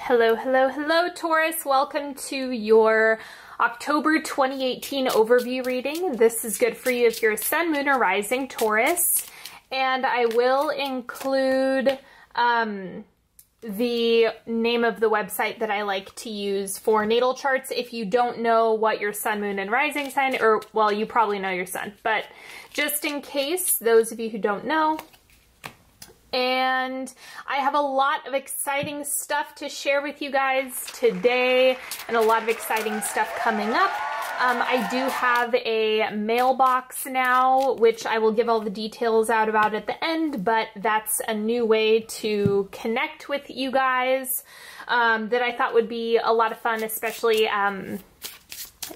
Hello, hello, hello, Taurus. Welcome to your October 2018 overview reading. This is good for you if you're a sun, moon, or rising Taurus. And I will include the name of the website that I like to use for natal charts if you don't know what your sun, moon, and rising sign, or, well, you probably know your sun, but just in case, those of you who don't know. And I have a lot of exciting stuff to share with you guys today and a lot of exciting stuff coming up. I do have a mailbox now, which I will give all the details out about at the end, but that's a new way to connect with you guys that I thought would be a lot of fun, especially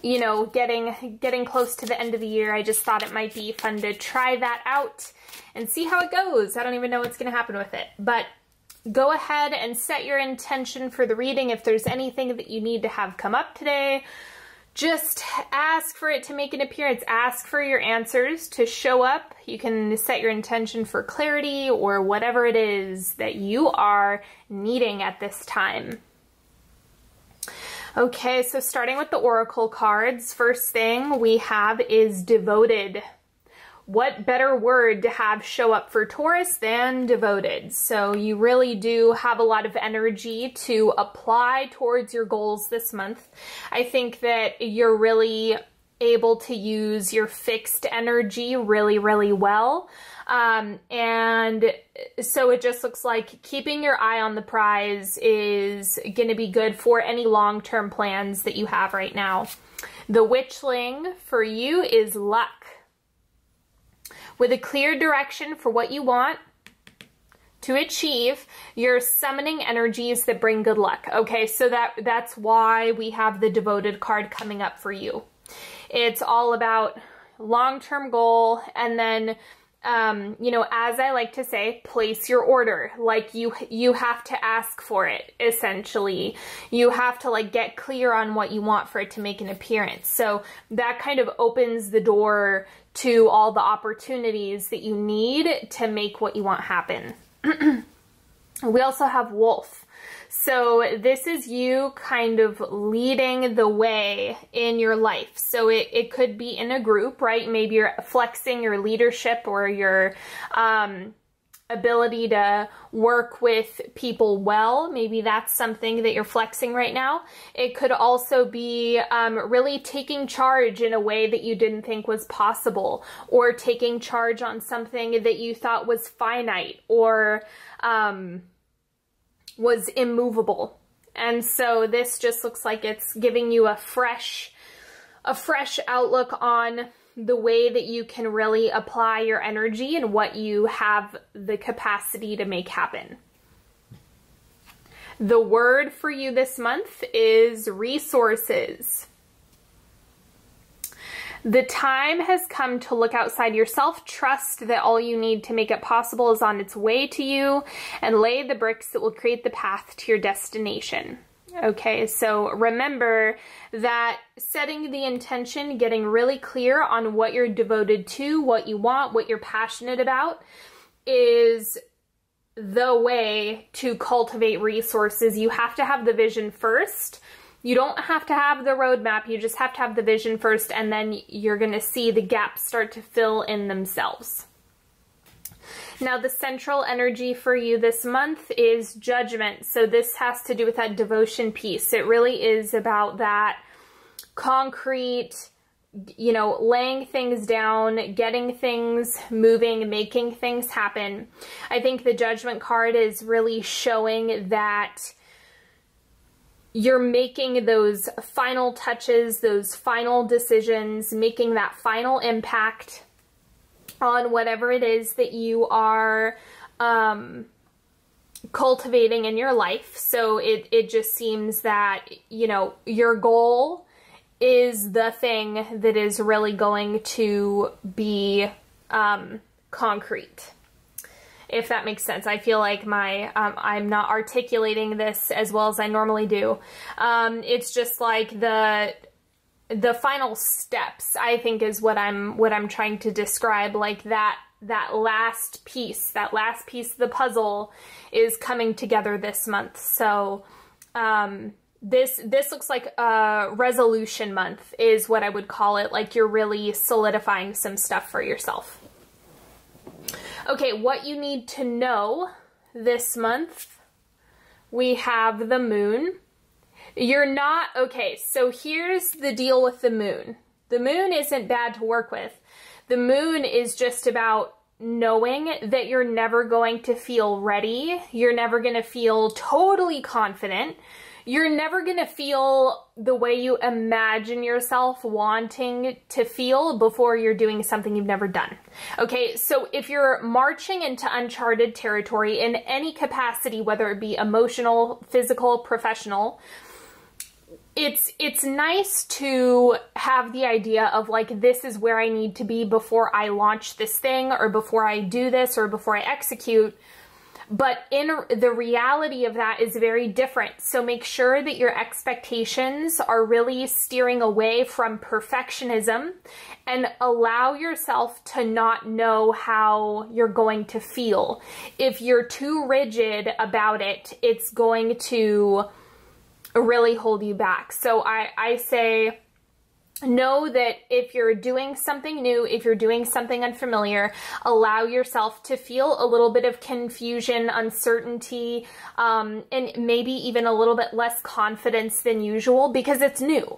you know, getting close to the end of the year. I just thought it might be fun to try that out and see how it goes. I don't even know what's going to happen with it, but go ahead and set your intention for the reading. If there's anything that you need to have come up today, just ask for it to make an appearance. Ask for your answers to show up. You can set your intention for clarity or whatever it is that you are needing at this time. Okay, so starting with the oracle cards, first thing we have is devoted. What better word to have show up for Taurus than devoted? So you really do have a lot of energy to apply towards your goals this month. I think that you're really able to use your fixed energy really, really well. And so it just looks like keeping your eye on the prize is going to be good for any long-term plans that you have right now. The witchling for you is luck. With a clear direction for what you want to achieve, you're summoning energies that bring good luck. Okay, so that's why we have the devoted card coming up for you. It's all about long-term goal, and then you know, as I like to say, place your order. Like you have to ask for it, essentially. You have to like get clear on what you want for it to make an appearance. So that kind of opens the door to all the opportunities that you need to make what you want happen. We also have wolf. So this is you kind of leading the way in your life. So it could be in a group, right? Maybe you're flexing your leadership or your ability to work with people well. Maybe that's something that you're flexing right now. It could also be really taking charge in a way that you didn't think was possible, or taking charge on something that you thought was finite or was immovable. And so this just looks like it's giving you a fresh outlook on the way that you can really apply your energy and what you have the capacity to make happen. The word for you this month is resources. The time has come to look outside yourself, trust that all you need to make it possible is on its way to you, and lay the bricks that will create the path to your destination. Okay, so remember that setting the intention, getting really clear on what you're devoted to, what you want, what you're passionate about, is the way to cultivate resources. You have to have the vision first. You don't have to have the roadmap, you just have to have the vision first, and then you're going to see the gaps start to fill in themselves. Now, the central energy for you this month is judgment. So this has to do with that devotion piece. It really is about that concrete, you know, laying things down, getting things moving, making things happen. I think the judgment card is really showing that you're making those final touches, those final decisions, making that final impact on whatever it is that you are cultivating in your life. So it just seems that, you know, your goal is the thing that is really going to be concrete. If that makes sense. I feel like I'm not articulating this as well as I normally do. It's just like the final steps, I think, is what I'm trying to describe. Like that last piece of the puzzle is coming together this month. So This looks like a resolution month is what I would call it. Like you're really solidifying some stuff for yourself. Okay, what you need to know this month, we have the moon. You're not, okay, so here's the deal with the moon. The moon isn't bad to work with. The moon is just about knowing that you're never going to feel ready. You're never going to feel totally confident. You're never going to feel the way you imagine yourself wanting to feel before you're doing something you've never done. Okay, so if you're marching into uncharted territory in any capacity, whether it be emotional, physical, professional, it's nice to have the idea of like, this is where I need to be before I launch this thing, or before I do this, or before I execute. But the reality of that is very different. So make sure that your expectations are really steering away from perfectionism, and allow yourself to not know how you're going to feel. If you're too rigid about it, it's going to really hold you back. So I say, know that if you're doing something new, if you're doing something unfamiliar, allow yourself to feel a little bit of confusion, uncertainty, and maybe even a little bit less confidence than usual, because it's new.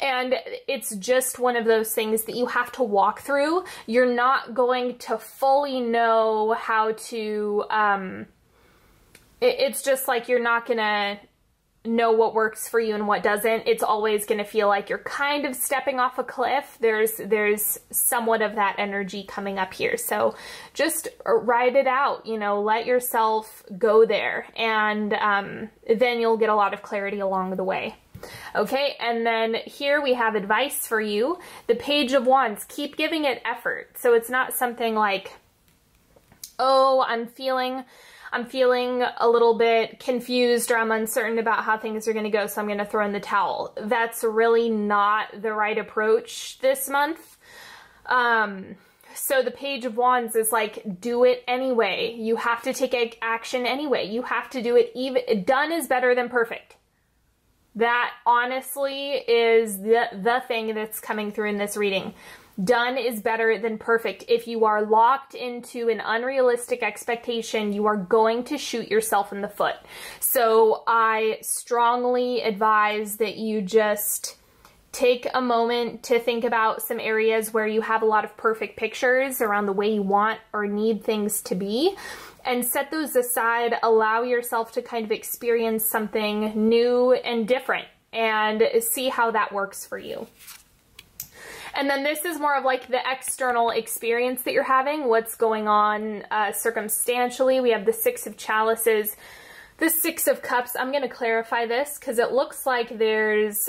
And it's just one of those things that you have to walk through. You're not going to fully know how to, it's just like you're not gonna know what works for you and what doesn't. It's always going to feel like you're kind of stepping off a cliff. There's somewhat of that energy coming up here. So just ride it out, you know, let yourself go there, and then you'll get a lot of clarity along the way. Okay, and then here we have advice for you. The Page of Wands, keep giving it effort. So it's not something like, oh, I'm feeling a little bit confused, or I'm uncertain about how things are going to go, so I'm going to throw in the towel. That's really not the right approach this month. So the Page of Wands is like, do it anyway. You have to take action anyway. You have to do it. Even done is better than perfect. That honestly is the thing that's coming through in this reading. Done is better than perfect. If you are locked into an unrealistic expectation, you are going to shoot yourself in the foot. So I strongly advise that you just take a moment to think about some areas where you have a lot of perfect pictures around the way you want or need things to be, and set those aside. Allow yourself to kind of experience something new and different, and see how that works for you. And then this is more of like the external experience that you're having, what's going on circumstantially. We have the Six of Chalices, the Six of Cups. I'm going to clarify this because it looks like there's,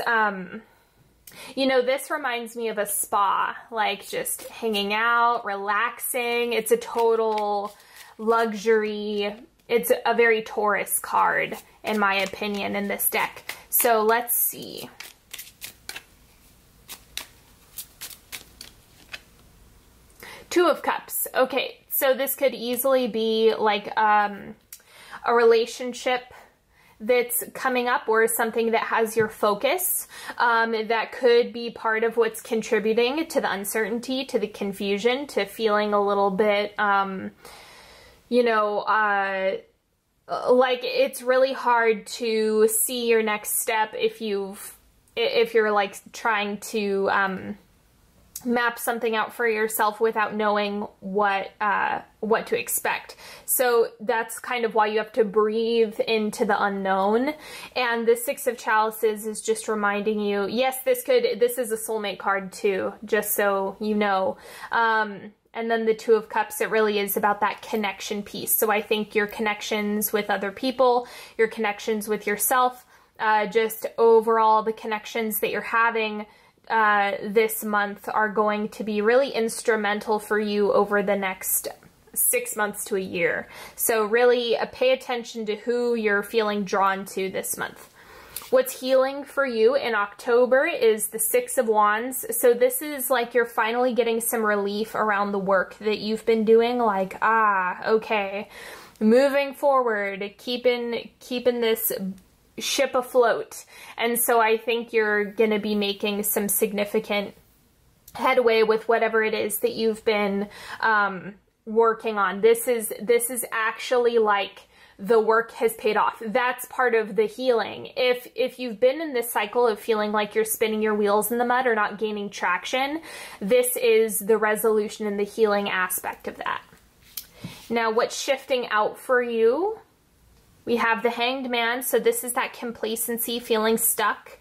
you know, this reminds me of a spa, like just hanging out, relaxing. It's a total luxury. It's a very Taurus card, in my opinion, in this deck. So let's see. Two of Cups. Okay, so this could easily be like a relationship that's coming up, or something that has your focus. That could be part of what's contributing to the uncertainty, to the confusion, to feeling a little bit, you know, like it's really hard to see your next step if you're like trying to map something out for yourself without knowing what to expect. So that's kind of why you have to breathe into the unknown. And the Six of Chalices is just reminding you, yes, this is a soulmate card too, just so you know. And then the Two of Cups, it really is about that connection piece. So I think your connections with other people, your connections with yourself, just overall the connections that you're having this month are going to be really instrumental for you over the next 6 months to a year. So really pay attention to who you're feeling drawn to this month. What's healing for you in October is the Six of Wands. So this is like you're finally getting some relief around the work that you've been doing. Like, okay, moving forward, keeping this ship afloat. And so I think you're going to be making some significant headway with whatever it is that you've been working on. This is actually like the work has paid off. That's part of the healing. If you've been in this cycle of feeling like you're spinning your wheels in the mud or not gaining traction, this is the resolution and the healing aspect of that. Now, what's shifting out for you? We have the Hanged Man. So this is that complacency, feeling stuck,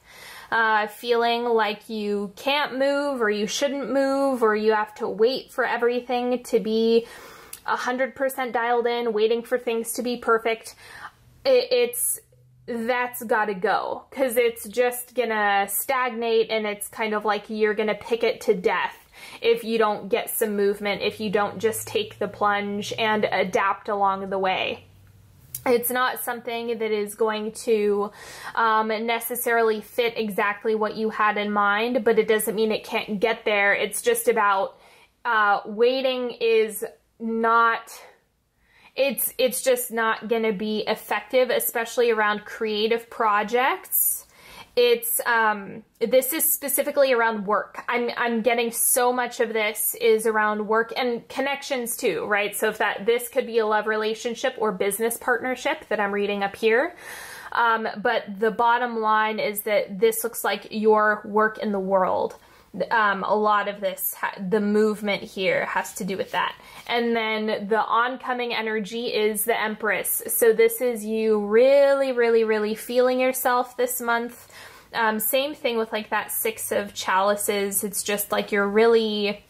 feeling like you can't move or you shouldn't move, or you have to wait for everything to be 100% dialed in, waiting for things to be perfect. That's got to go, because it's just gonna stagnate, and it's kind of like you're gonna pick it to death if you don't get some movement, if you don't just take the plunge and adapt along the way. It's not something that is going to necessarily fit exactly what you had in mind, but it doesn't mean it can't get there. It's just about waiting is not, it's just not going to be effective, especially around creative projects. It's, this is specifically around work. I'm getting so much of this is around work and connections too, right? So if this could be a love relationship or business partnership that I'm reading up here. But the bottom line is that this looks like your work in the world. A lot of this, the movement here has to do with that. And then the oncoming energy is the Empress. So this is you really, really, really feeling yourself this month. Same thing with like that Six of Chalices. It's just like you're really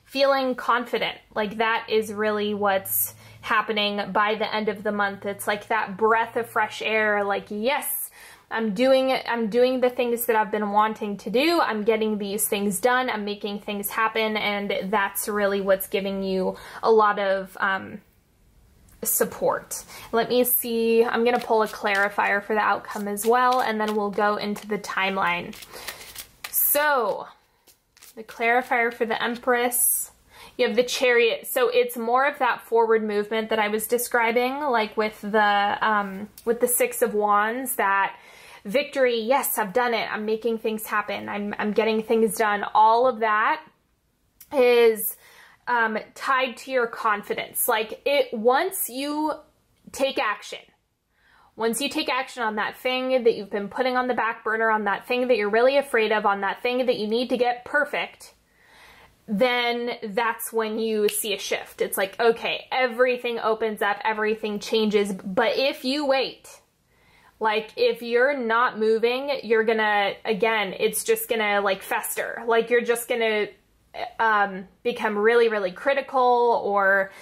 feeling confident. Like that is really what's happening by the end of the month. It's like that breath of fresh air. Like, yes, I'm doing the things that I've been wanting to do. I'm getting these things done. I'm making things happen. And that's really what's giving you a lot of support. Let me see. I'm going to pull a clarifier for the outcome as well, and then we'll go into the timeline. So the clarifier for the Empress, you have the Chariot. So it's more of that forward movement that I was describing, like with the Six of Wands, that victory. Yes, I've done it. I'm making things happen. I'm getting things done. All of that is tied to your confidence. Like once you take action on that thing that you've been putting on the back burner, on that thing that you're really afraid of, on that thing that you need to get perfect, then that's when you see a shift. It's like, okay, everything opens up, everything changes. But if you wait, like if you're not moving, you're gonna, again, it's just gonna like fester. Like you're just gonna become really, really critical, or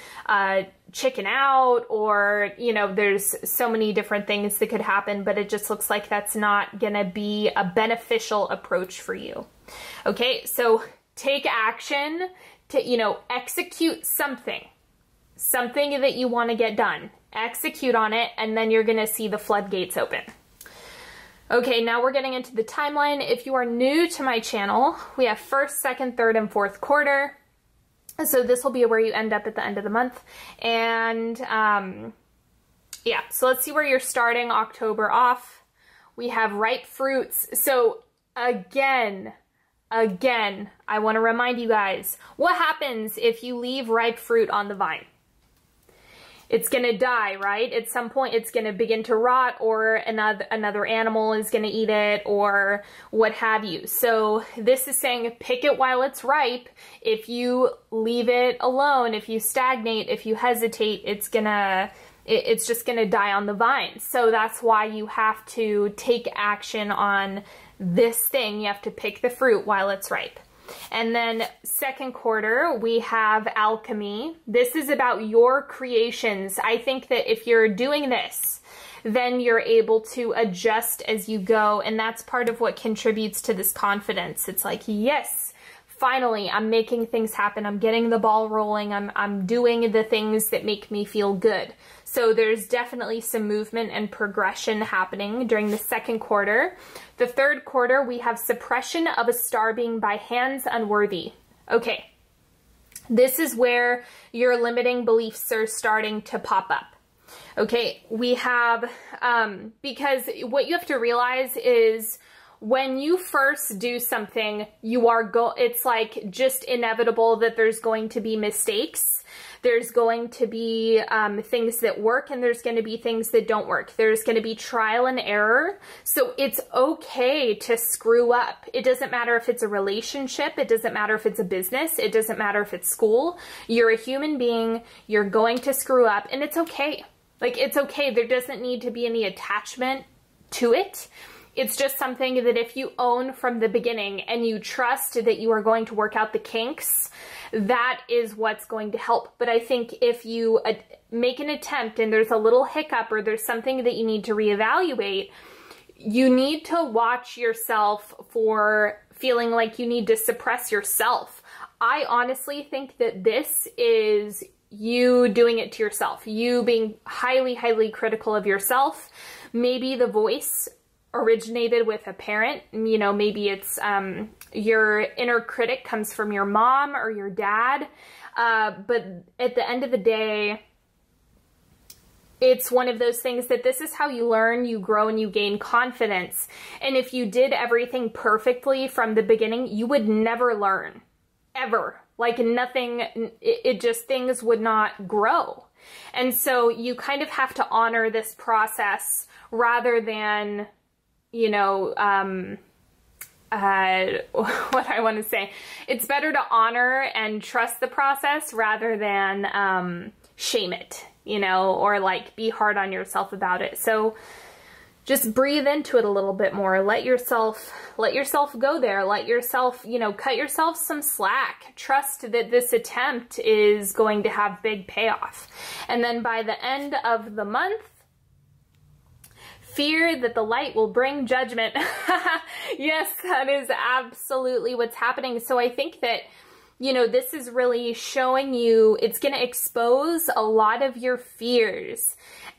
chicken out, or, you know, there's so many different things that could happen, but it just looks like that's not gonna be a beneficial approach for you. Okay, so take action to, you know, execute something that you want to get done. Execute on it, and then you're gonna see the floodgates open. Okay, now we're getting into the timeline. If you are new to my channel, we have first, second, third, and fourth quarter. So this will be where you end up at the end of the month. And yeah, so let's see where you're starting October off. We have ripe fruits. So again, I want to remind you guys, what happens if you leave ripe fruit on the vine? It's going to die, right? At some point, it's going to begin to rot, or another animal is going to eat it, or what have you. So this is saying pick it while it's ripe. If you leave it alone, if you stagnate, if you hesitate, it's just going to die on the vine. So that's why you have to take action on this thing. You have to pick the fruit while it's ripe. And then second quarter, we have alchemy. This is about your creations. I think that if you're doing this, then you're able to adjust as you go. And that's part of what contributes to this confidence. It's like, yes, finally, I'm making things happen. I'm getting the ball rolling. I'm doing the things that make me feel good. So there's definitely some movement and progression happening during the second quarter. The third quarter, we have suppression of a star being by hands unworthy. Okay, this is where your limiting beliefs are starting to pop up. Okay, we have, because what you have to realize is when you first do something, it's like just inevitable that there's going to be mistakes. There's going to be things that work, and there's going to be things that don't work. There's going to be trial and error. So it's okay to screw up. It doesn't matter if it's a relationship. It doesn't matter if it's a business. It doesn't matter if it's school. You're a human being. You're going to screw up, and it's okay. Like, it's okay. There doesn't need to be any attachment to it. It's just something that if you own from the beginning and you trust that you are going to work out the kinks, that is what's going to help. But I think if you make an attempt and there's a little hiccup or there's something that you need to reevaluate, you need to watch yourself for feeling like you need to suppress yourself. I honestly think that this is you doing it to yourself, you being highly, highly critical of yourself. Maybe the voice originated with a parent, you know, maybe it's your inner critic comes from your mom or your dad, but at the end of the day, it's one of those things that this is how you learn, you grow, and you gain confidence. And if you did everything perfectly from the beginning, you would never learn, ever. Like nothing, it just, things would not grow. And so you kind of have to honor this process rather than, you know, what I want to say. It's better to honor and trust the process rather than shame it, you know, or like be hard on yourself about it. So just breathe into it a little bit more. Let yourself go there. Let yourself, you know, cut yourself some slack. Trust that this attempt is going to have big payoff. And then by the end of the month, fear that the light will bring judgment. Yes, that is absolutely what's happening. So I think that, you know, this is really showing you, it's going to expose a lot of your fears.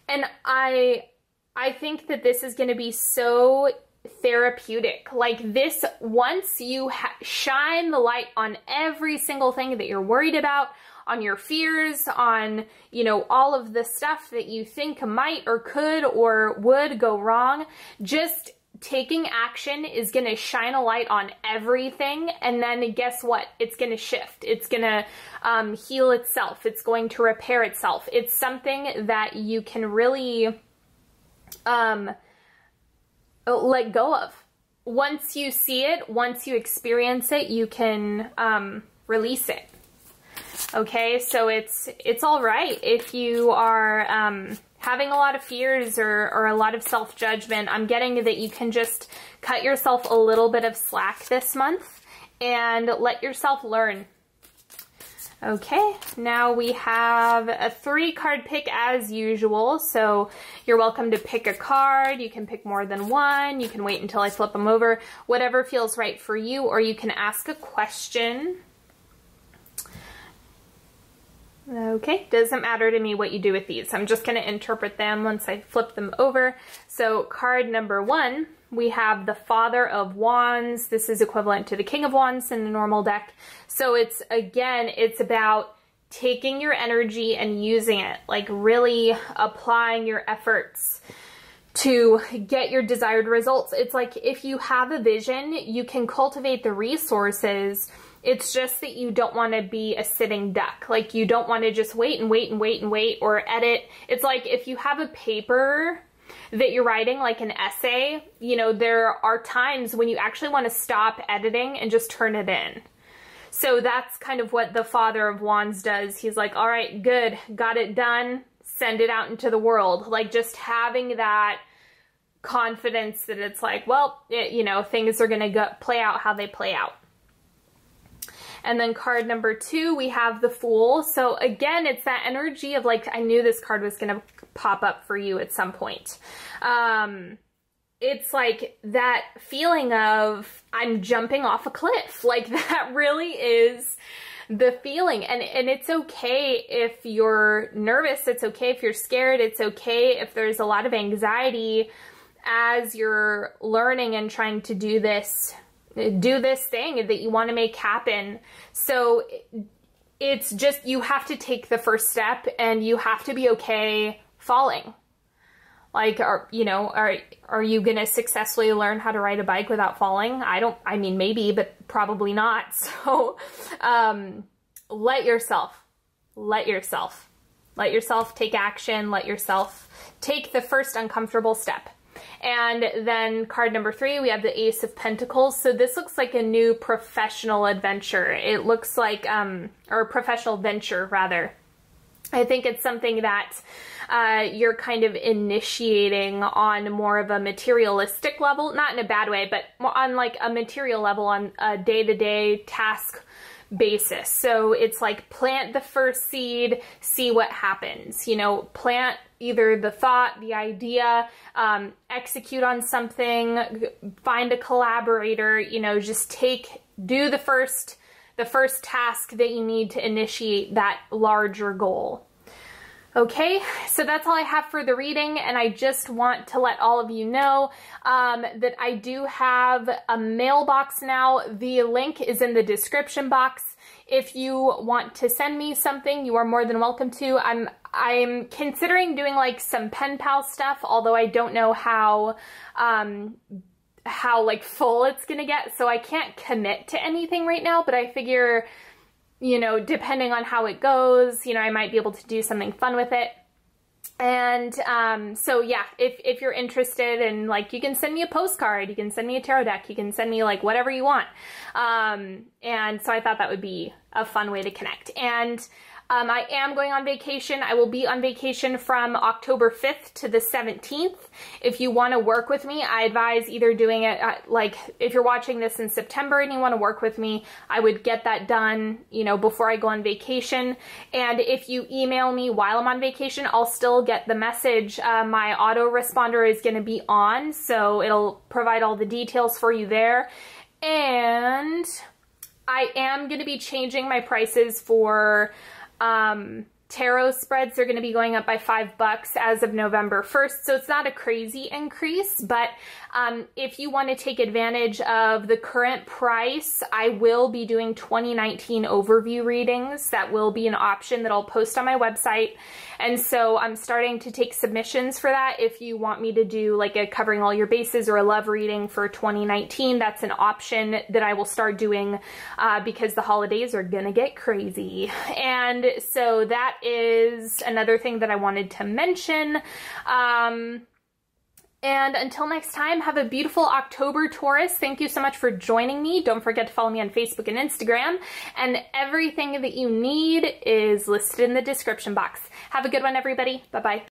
And I think that this is going to be so therapeutic. Like this, once you shine the light on every single thing that you're worried about, on your fears, on, you know, all of the stuff that you think might or could or would go wrong, just taking action is going to shine a light on everything. And then guess what? It's going to shift. It's going to heal itself. It's going to repair itself. It's something that you can really let go of. Once you see it, once you experience it, you can release it. Okay, so it's all right if you are having a lot of fears or a lot of self-judgment. I'm getting that you can just cut yourself a little bit of slack this month and let yourself learn. Okay, now we have a 3-card pick as usual, so you're welcome to pick a card. You can pick more than one. You can wait until I flip them over, whatever feels right for you, or you can ask a question. Okay, doesn't matter to me what you do with these. I'm just going to interpret them once I flip them over. So card number 1, we have the Father of Wands. This is equivalent to the King of Wands in the normal deck. So it's, again, it's about taking your energy and using it, like really applying your efforts to get your desired results. It's like if you have a vision, you can cultivate the resources. It's just that you don't want to be a sitting duck. Like you don't want to just wait and wait and wait and wait or edit. It's like if you have a paper that you're writing, like an essay, you know, there are times when you actually want to stop editing and just turn it in. So that's kind of what the Father of Wands does. He's like, all right, good, got it done, send it out into the world. Like just having that confidence that it's like, well, you know, things are going to play out how they play out. And then card number 2, we have the Fool. So again, it's that energy of like, I knew this card was going to pop up for you at some point. It's like that feeling of I'm jumping off a cliff. Like that really is the feeling. And it's okay if you're nervous. It's okay if you're scared. It's okay if there's a lot of anxiety as you're learning and trying to do this thing that you want to make happen. So it's just, you have to take the first step and you have to be okay falling. Like, are you going to successfully learn how to ride a bike without falling? I mean, maybe, but probably not. So, let yourself take action, let yourself take the first uncomfortable step. And then card number 3, we have the Ace of Pentacles. So this looks like a new professional adventure. It looks like, or professional venture rather. I think it's something that you're kind of initiating on more of a materialistic level, not in a bad way, but more on like a material level, on a day-to-day task basis. So it's like plant the first seed, see what happens. You know, plant either the thought, the idea, execute on something, find a collaborator, you know, just do the first task that you need to initiate that larger goal. Okay, so that's all I have for the reading, and I just want to let all of you know that I do have a mailbox now. The link is in the description box. If you want to send me something, you are more than welcome to. I'm considering doing like some pen pal stuff, although I don't know how like full it's gonna get, so I can't commit to anything right now, but I figure, you know, depending on how it goes, you know, I might be able to do something fun with it. And so yeah, if you're interested, and like, you can send me a postcard, you can send me a tarot deck, you can send me like whatever you want. And so I thought that would be a fun way to connect. And I am going on vacation. I will be on vacation from October 5th to the 17th. If you want to work with me, I advise either doing it, like if you're watching this in September and you want to work with me, I would get that done, you know, before I go on vacation. And if you email me while I'm on vacation, I'll still get the message. My autoresponder is going to be on, so it'll provide all the details for you there. And I am going to be changing my prices for tarot spreads. Are going to be going up by $5 as of November 1st. So it's not a crazy increase, but if you want to take advantage of the current price, I will be doing 2019 overview readings. That will be an option that I'll post on my website. And so I'm starting to take submissions for that. If you want me to do like a covering all your bases or a love reading for 2019, that's an option that I will start doing because the holidays are gonna get crazy. And so that is another thing that I wanted to mention. And until next time, have a beautiful October, Taurus. Thank you so much for joining me. Don't forget to follow me on Facebook and Instagram. And everything that you need is listed in the description box. Have a good one, everybody. Bye-bye.